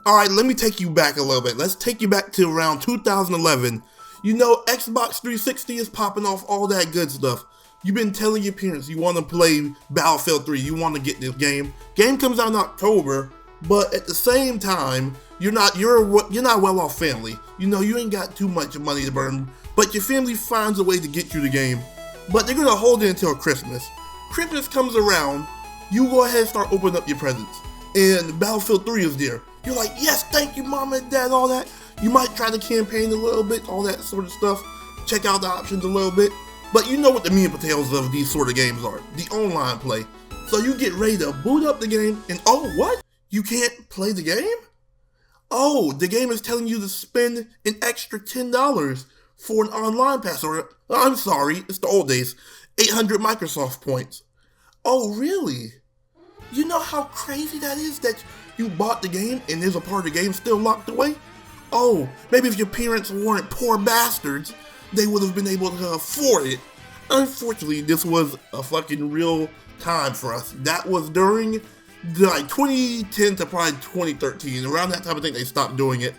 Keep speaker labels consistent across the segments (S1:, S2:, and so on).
S1: Alright, let me take you back a little bit. Let's take you back to around 2011. You know, Xbox 360 is popping off all that good stuff. You've been telling your parents you want to play Battlefield 3, you want to get this game. Game comes out in October, but at the same time, you're not well off family. You know, you ain't got too much money to burn, but your family finds a way to get you the game. But they're gonna hold it until Christmas. Christmas comes around, you go ahead and start opening up your presents. And Battlefield 3 is there. You're like, yes, thank you, mom and dad, all that. You might try the campaign a little bit, all that sort of stuff. Check out the options a little bit. But you know what the meat and potatoes of these sort of games are. The online play. So you get ready to boot up the game, and oh, what? You can't play the game? Oh, the game is telling you to spend an extra $10 for an online pass. Or, I'm sorry, it's the old days. 800 Microsoft points. Oh, really? You know how crazy that is that you bought the game and there's a part of the game still locked away? Oh, maybe if your parents weren't poor bastards, they would have been able to afford it. Unfortunately, this was a fucking real time for us. That was during like 2010 to probably 2013. Around that time, I think they stopped doing it.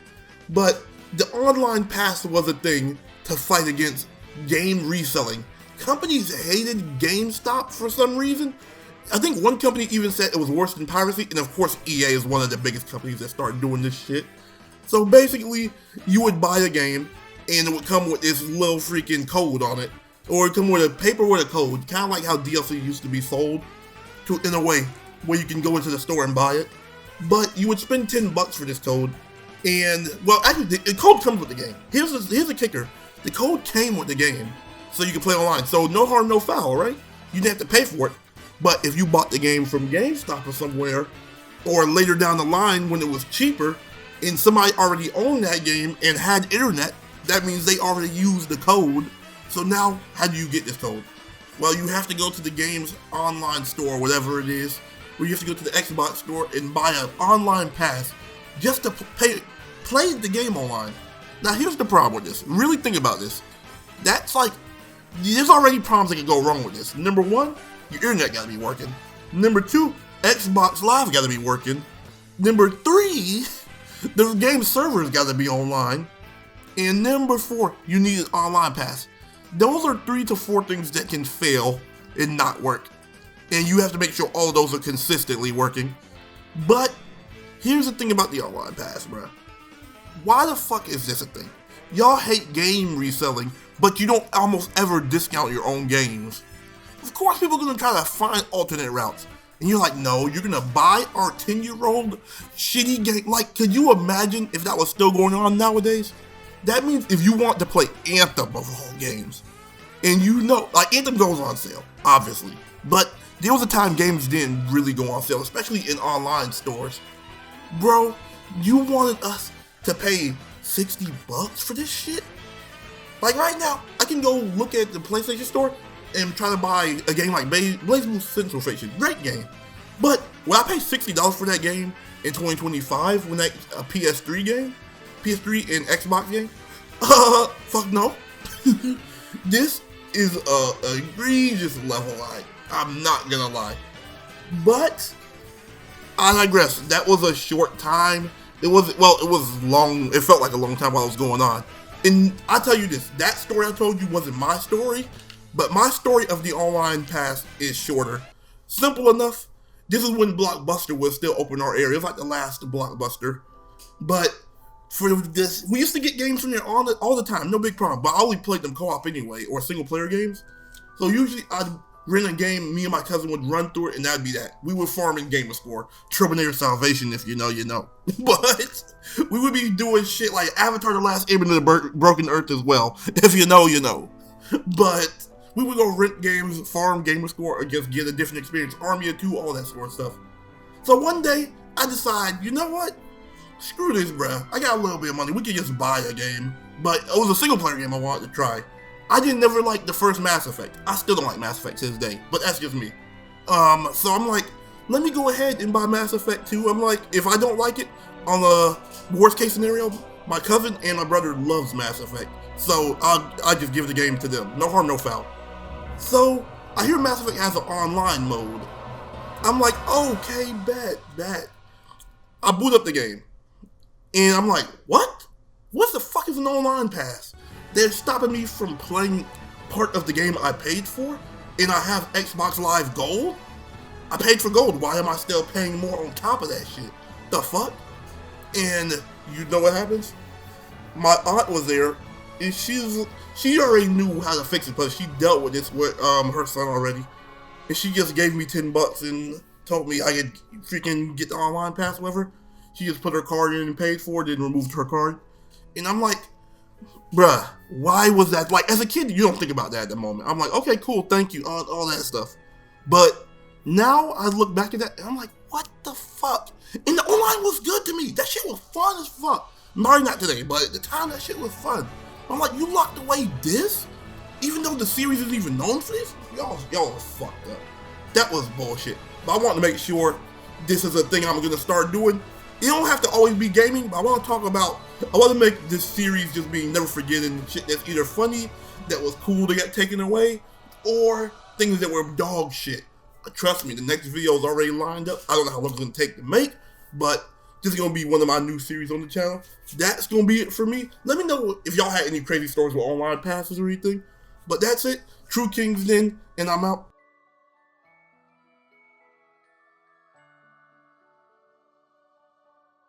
S1: But the online pass was a thing to fight against game reselling. Companies hated GameStop for some reason. I think one company even said it was worse than piracy, and of course EA is one of the biggest companies that started doing this shit. So basically, you would buy a game, and it would come with this little freaking code on it, or it would come with a paper with a code, kind of like how DLC used to be sold, in a way, where you can go into the store and buy it. But you would spend $10 for this code, and, well, actually, the code comes with the game. Here's a kicker. The code came with the game, so you can play online. So no harm, no foul, right? You didn't have to pay for it. But if you bought the game from GameStop or somewhere, or later down the line when it was cheaper, and somebody already owned that game and had internet, that means they already used the code. So now, how do you get this code? Well, you have to go to the game's online store, whatever it is, or you have to go to the Xbox store and buy an online pass just to play the game online. Now, here's the problem with this. Really think about this. That's like, there's already problems that can go wrong with this. Number one, your internet gotta be working. Number two, Xbox Live gotta be working. Number three, the game servers gotta be online. And number four, you need an online pass. Those are 3 to 4 things that can fail and not work. And you have to make sure all of those are consistently working. But here's the thing about the online pass, bruh. Why the fuck is this a thing? Y'all hate game reselling, but you don't almost ever discount your own games. Of course people are gonna try to find alternate routes. And you're like, no, you're gonna buy our 10-year-old shitty game. Like, could you imagine if that was still going on nowadays? That means if you want to play Anthem of all games, and you know, like Anthem goes on sale, obviously. But there was a time games didn't really go on sale, especially in online stores. Bro, you wanted us to pay $60 for this shit? Like right now, I can go look at the PlayStation store and try to buy a game like BlazBlue Central Station. Great game. But will I pay $60 for that game in 2025 when that PS3 game? PS3 and Xbox game? Fuck no. This is a egregious level I'm not gonna lie. But I digress. That was a short time. It was long. It felt like a long time while it was going on. And I tell you this, that story I told you wasn't my story, but my story of the online pass is shorter. Simple enough. This is when Blockbuster was still open in our area. It was like the last Blockbuster. But for this, we used to get games from there all the time, no big problem. But I only played them co-op anyway, or single player games. So usually I'd rent a game, me and my cousin would run through it, and that'd be that. We would farm in Gamer Score, Terminator Salvation, if you know, you know. But we would be doing shit like Avatar: The Last Airbender of the Broken Earth as well. If you know, you know. But we would go rent games, farm Gamer Score, or just get a different experience, Army of Two, all that sort of stuff. So one day, I decide, you know what? Screw this, bruh. I got a little bit of money. We could just buy a game. But it was a single player game I wanted to try. I didn't never like the first Mass Effect. I still don't like Mass Effect to this day, but that's just me. So I'm like, let me go ahead and buy Mass Effect 2. I'm like, if I don't like it, on the worst case scenario, my cousin and my brother loves Mass Effect. So I just give the game to them. No harm, no foul. So I hear Mass Effect has an online mode. I'm like, okay, bet. I boot up the game. And I'm like, what? What the fuck is an online pass? They're stopping me from playing part of the game I paid for, and I have Xbox Live Gold? I paid for gold. Why am I still paying more on top of that shit? The fuck? And you know what happens? My aunt was there, and she already knew how to fix it, but she dealt with this with her son already. And she just gave me $10 and told me I could freaking get the online pass with her. She just put her card in and paid for it, then removed her card. And I'm like, bruh, why was that? Like, as a kid, you don't think about that at the moment. I'm like, okay, cool, thank you, all that stuff. But now I look back at that, and I'm like, what the fuck? And the online was good to me. That shit was fun as fuck. Probably not today, but at the time, that shit was fun. I'm like, you locked away this? Even though the series isn't even known for this? Y'all was fucked up. That was bullshit. But I want to make sure this is a thing I'm going to start doing. It don't have to always be gaming, but I want to make this series just being never forgetting shit that's either funny, that was cool to get taken away, or things that were dog shit. Trust me, the next video is already lined up. I don't know how long it's going to take to make, but this is going to be one of my new series on the channel. That's going to be it for me. Let me know if y'all had any crazy stories with online passes or anything. But that's it. True Kings Den, and I'm out.